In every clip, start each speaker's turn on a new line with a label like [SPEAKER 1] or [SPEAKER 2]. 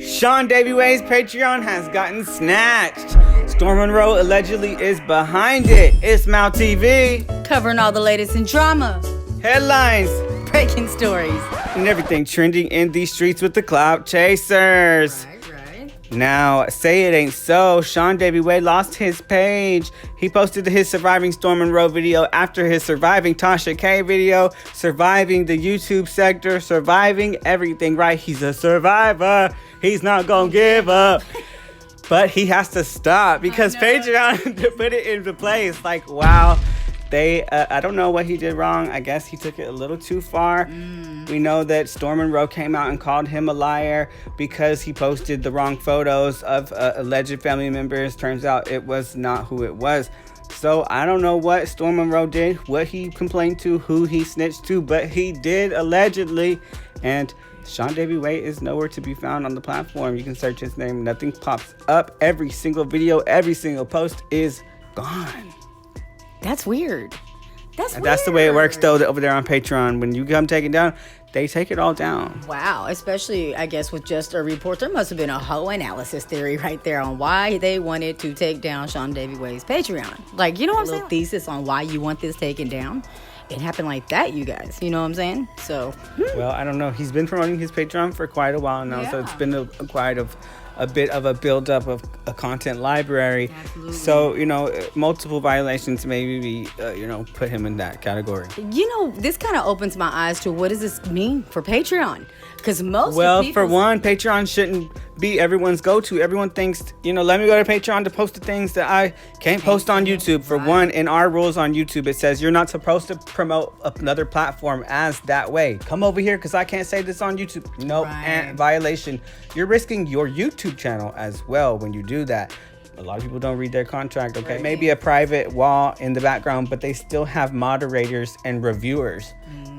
[SPEAKER 1] SeanDavieWay's Patreon has gotten snatched. Storm Monroe allegedly is behind it. It's Mouth TV.
[SPEAKER 2] Covering all the latest in drama,
[SPEAKER 1] Headlines,
[SPEAKER 2] breaking stories,
[SPEAKER 1] and everything trending in these streets with the clout chasers.
[SPEAKER 2] Right.
[SPEAKER 1] Now, say it ain't so. SeanDavieWay lost his page. He posted his surviving Storm Monroe video after his surviving Tasha K video, surviving the YouTube sector, surviving everything, right? He's a survivor. He's not gonna give up. But he has to stop because Patreon to put it into place. Like, wow. I don't know what he did wrong. I guess he took it a little too far. We know that Storm Monroe came out and called him a liar because he posted the wrong photos of alleged family members. Turns out it was not who it was. So I don't know what Storm Monroe did, what he complained to, who he snitched to, but he did allegedly. And SeanDavieWay is nowhere to be found on the platform. You can search his name. Nothing pops up. Every single video, every single post is gone.
[SPEAKER 2] That's weird.
[SPEAKER 1] That's the way it works, though, over there on Patreon. When you come take it down, they take it all down.
[SPEAKER 2] Wow. Especially, I guess, with just a report. There must have been a whole analysis theory right there on why they wanted to take down SeanDavieWay's Patreon. Like, you know what I'm saying? Thesis on why you want this taken down. It happened like that, you guys. You know what I'm saying? So.
[SPEAKER 1] Well, I don't know. He's been promoting his Patreon for quite a while now, so it's been a bit of a buildup of a content library.
[SPEAKER 2] Absolutely.
[SPEAKER 1] So, multiple violations maybe, put him in that category.
[SPEAKER 2] This kind of opens my eyes to what does this mean for Patreon? Because
[SPEAKER 1] for one, Patreon shouldn't be everyone's go-to. Everyone thinks, let me go to Patreon to post the things that I can't post on YouTube. For one, in our rules on YouTube, it says you're not supposed to promote another platform as that way. Come over here because I can't say this on YouTube. Nope, violation. You're risking your YouTube channel as well when you do that. A lot of people don't read their contract, okay? Maybe a private wall in the background, but they still have moderators and reviewers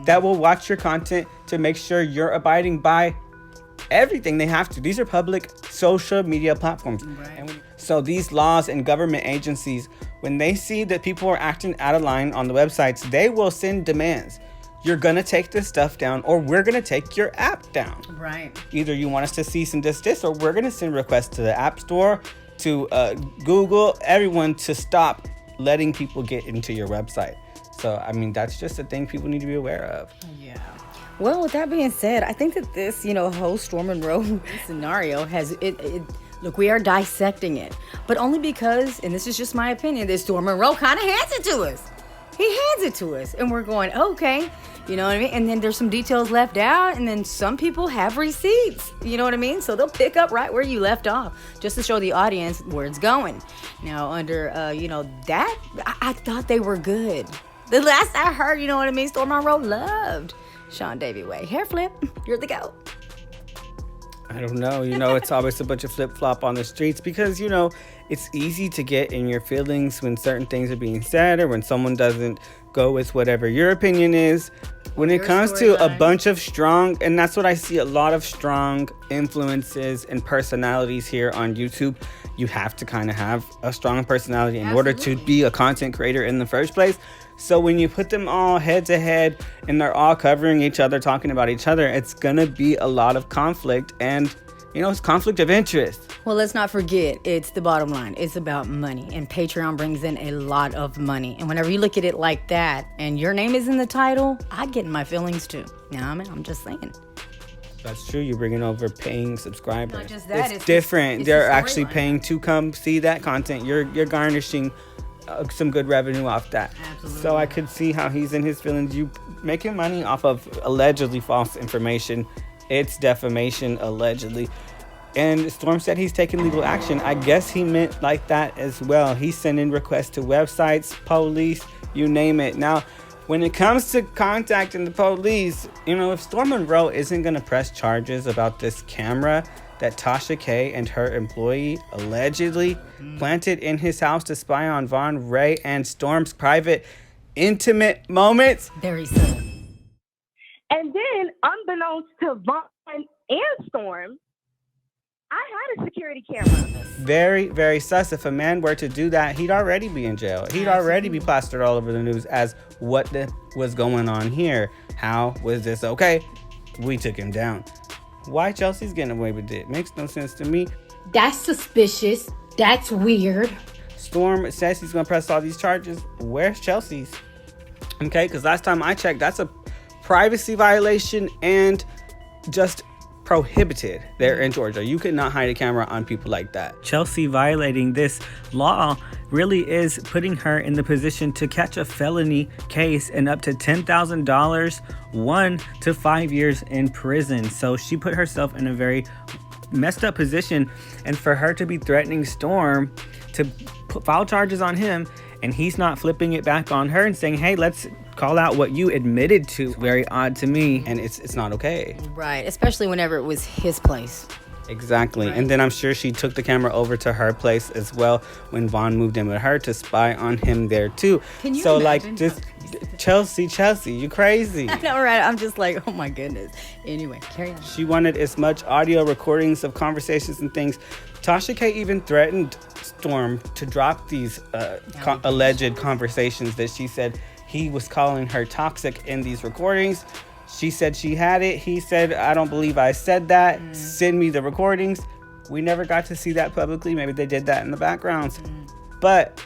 [SPEAKER 1] that will watch your content to make sure you're abiding by everything they have to. These are public social media platforms. And so these laws and government agencies, when they see that people are acting out of line on the websites, they will send demands. You're going to take this stuff down, or we're going to take your app down.
[SPEAKER 2] Right.
[SPEAKER 1] Either you want us to cease and desist, or we're going to send requests to the App Store, to Google, everyone to stop letting people get into your website. So, that's just a thing people need to be aware of.
[SPEAKER 2] Yeah. Well, with that being said, I think that this, whole Storm Monroe scenario has look, we are dissecting it, but only because, and this is just my opinion, that Storm Monroe kind of hands it to us. He hands it to us, and we're going, okay, you know what I mean? And then there's some details left out, and then some people have receipts, you know what I mean? So they'll pick up right where you left off, just to show the audience where it's going. Now, under, that, I thought they were good. The last I heard, you know what I mean? Storm Monroe loved SeanDavieWay. Hair flip, you're the GOAT.
[SPEAKER 1] I don't know. It's always a bunch of flip-flop on the streets because, it's easy to get in your feelings when certain things are being said or when someone doesn't go with whatever your opinion is. When it comes to a bunch of strong, and that's what I see, a lot of strong influences and personalities here on YouTube. You have to kind of have a strong personality in order to be a content creator in the first place. So when you put them all head to head and they're all covering each other, talking about each other, it's going to be a lot of conflict and, it's conflict of interest.
[SPEAKER 2] Well, let's not forget, it's the bottom line. It's about money, and Patreon brings in a lot of money. And whenever you look at it like that and your name is in the title, I get in my feelings too. I'm just saying.
[SPEAKER 1] That's true. You're bringing over paying subscribers.
[SPEAKER 2] Not just that.
[SPEAKER 1] It's different. They're actually paying to come see that content. You're garnishing some good revenue off that.
[SPEAKER 2] Absolutely.
[SPEAKER 1] So I could see how he's in his feelings. You making money off of allegedly false information. It's defamation, allegedly. And Storm said he's taking legal action. I guess he meant like that as well. He's sending requests to websites, police, you name it. Now, when it comes to contacting the police, if Storm Monroe isn't going to press charges about this camera that Tasha K and her employee allegedly planted in his house to spy on Von Ray and Storm's private, intimate moments.
[SPEAKER 2] Very sad.
[SPEAKER 3] And then, unbeknownst to Von and Storm, I had a security camera.
[SPEAKER 1] Very, very sus. If a man were to do that, he'd already be in jail. He'd already be plastered all over the news as what was going on here. How was this okay? We took him down. Why Chelsea's getting away with it? Makes no sense to me.
[SPEAKER 4] That's suspicious. That's weird.
[SPEAKER 1] Storm says he's going to press all these charges. Where's Chelsea's? Okay, because last time I checked, that's a privacy violation and just prohibited there in Georgia. You could not hide a camera on people like that. Chelsea violating this law really is putting her in the position to catch a felony case and up to $10,000, 1 to 5 years in prison. So she put herself in a very messed up position, and for her to be threatening Storm to file charges on him, and he's not flipping it back on her and saying, hey, let's call out what you admitted to. It's very odd to me, and it's not okay.
[SPEAKER 2] Right, especially whenever it was his place.
[SPEAKER 1] Exactly. Right. And then I'm sure she took the camera over to her place as well when Vaughn moved in with her to spy on him there too.
[SPEAKER 2] Can you
[SPEAKER 1] so
[SPEAKER 2] imagine?
[SPEAKER 1] Like just Chelsea, you crazy.
[SPEAKER 2] I know, right? I'm just like, oh my goodness. Anyway, carry on.
[SPEAKER 1] She wanted as much audio recordings of conversations and things. Tasha K even threatened Storm to drop these alleged conversations that she said he was calling her toxic in these recordings. She said she had it. He said, I don't believe I said that. Send me the recordings. We never got to see that publicly. Maybe they did that in the backgrounds. But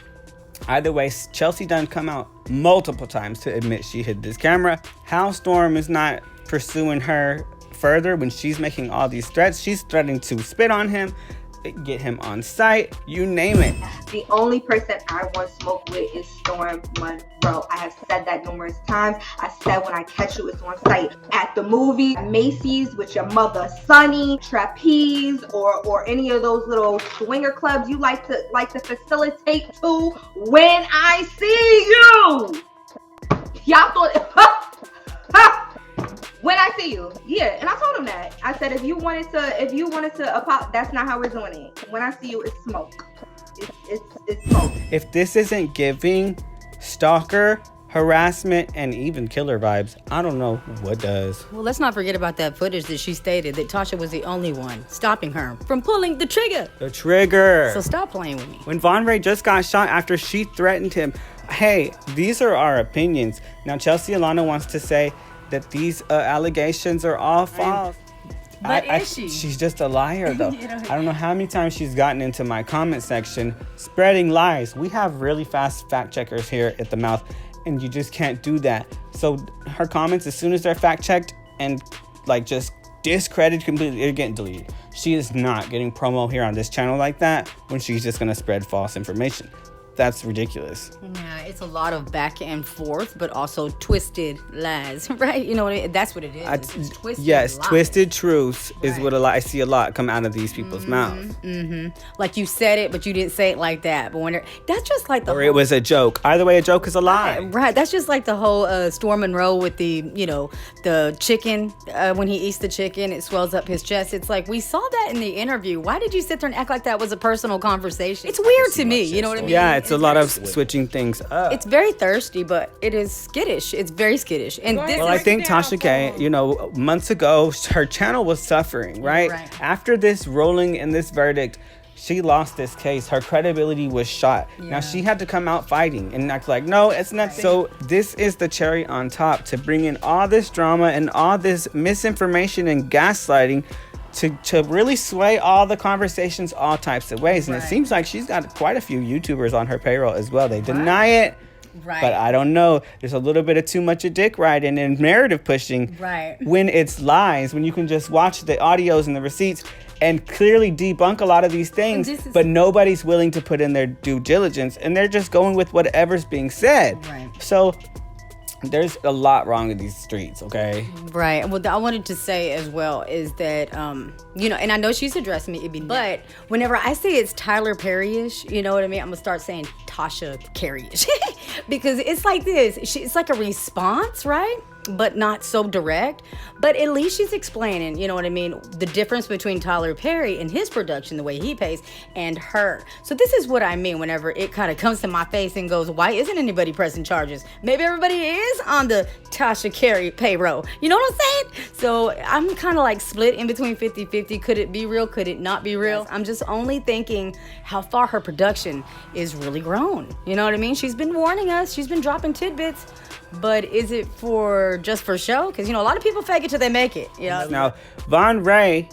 [SPEAKER 1] either way, Chelsea done come out multiple times to admit she hid this camera. How Storm is not pursuing her further when she's making all these threats. She's threatening to spit on him, get him on site, you name it.
[SPEAKER 5] The only person I want smoke with is Storm Monroe. I have said that numerous times. I said when I catch you, it's on site. At the movie, Macy's with your mother, Sunny, Trapeze, or any of those little swinger clubs you like to facilitate to. When I see you, y'all thought. When I see you, yeah, and I told him that. I said if you wanted to, that's not how we're doing it. When I see you, it's smoke. It's smoke.
[SPEAKER 1] If this isn't giving stalker, harassment, and even killer vibes, I don't know what does.
[SPEAKER 2] Well, let's not forget about that footage that she stated that Tasha was the only one stopping her from pulling the trigger.
[SPEAKER 1] The trigger.
[SPEAKER 2] So stop playing with me.
[SPEAKER 1] When Von Ray just got shot after she threatened him, hey, these are our opinions. Now Chelsea Alana wants to say that these allegations are all false.
[SPEAKER 2] But is she?
[SPEAKER 1] She's just a liar, though. I don't know how many times she's gotten into my comment section spreading lies. We have really fast fact checkers here at the Mouth, and you just can't do that. So her comments, as soon as they're fact checked and like just discredited completely, they're getting deleted. She is not getting promo here on this channel like that when she's just gonna spread false information. That's ridiculous.
[SPEAKER 2] Yeah, it's a lot of back and forth, but also twisted lies, right? You know what I mean? That's what it is. It's twisted lies.
[SPEAKER 1] Twisted truths is what I see a lot come out of these people's mouths.
[SPEAKER 2] Like you said it, but you didn't say it like that. But when that's just like the
[SPEAKER 1] or it was a joke. Either way, a joke is a lie.
[SPEAKER 2] Right. That's just like the whole Storm Monroe with the the chicken. When he eats the chicken, it swells up his chest. It's like we saw that in the interview. Why did you sit there and act like that was a personal conversation? It's weird to me. You know what I mean?
[SPEAKER 1] Yeah, it's a lot of switching things up.
[SPEAKER 2] It's very thirsty, but it is skittish. It's very skittish. And
[SPEAKER 1] I think Tasha K, months ago, her channel was suffering, right? After this ruling and this verdict, she lost this case. Her credibility was shot. Yeah. Now she had to come out fighting and act like, no, it's not. So this is the cherry on top to bring in all this drama and all this misinformation and gaslighting to really sway all the conversations all types of ways. And it seems like she's got quite a few YouTubers on her payroll as well. They deny it. Right. But I don't know. There's a little bit of too much of dick riding and narrative pushing.
[SPEAKER 2] Right.
[SPEAKER 1] When it's lies, when you can just watch the audios and the receipts and clearly debunk a lot of these things, but nobody's willing to put in their due diligence and they're just going with whatever's being said. Right. So there's a lot wrong in these streets, okay? Right.
[SPEAKER 2] Well, I wanted to say as well is that, and I know she's addressing me, but whenever I say it's Tyler Perry-ish, you know what I mean? I'm going to start saying Tasha Kerrys because it's like this. It's like a response, right? But not so direct. But at least she's explaining, you know what I mean, the difference between Tyler Perry and his production, the way he pays, and her. So this is what I mean whenever it kind of comes to my face and goes, why isn't anybody pressing charges? Maybe everybody is on the Tasha Kerrys payroll. You know what I'm saying? So I'm kind of like split in between 50-50. Could it be real? Could it not be real? I'm just only thinking how far her production is really grown. You know what I mean? She's been warning us. She's been dropping tidbits. But is it for just for show? Because, you know, a lot of people fake it till they make it. You know?
[SPEAKER 1] Now, Von Ray,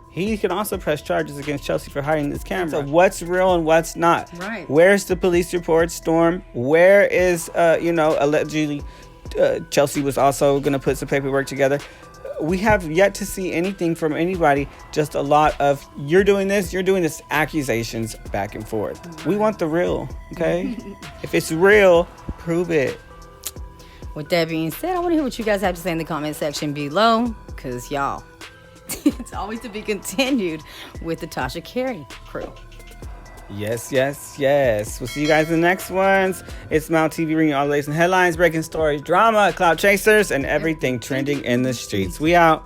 [SPEAKER 1] he can also press charges against Chelsea for hiding this camera. So what's real and what's not?
[SPEAKER 2] Right.
[SPEAKER 1] Where's the police report, Storm? Where is, allegedly Chelsea was also going to put some paperwork together. We have yet to see anything from anybody. Just a lot of, you're doing this accusations back and forth. We want the real, okay? If it's real, prove it.
[SPEAKER 2] With that being said, I want to hear what you guys have to say in the comment section below. Because, y'all, it's always to be continued with the Tasha Kerrys crew.
[SPEAKER 1] Yes. We'll see you guys in the next ones. It's Mount TV bringing you all the latest headlines, breaking stories, drama, clout chasers, and everything trending in the streets. We out.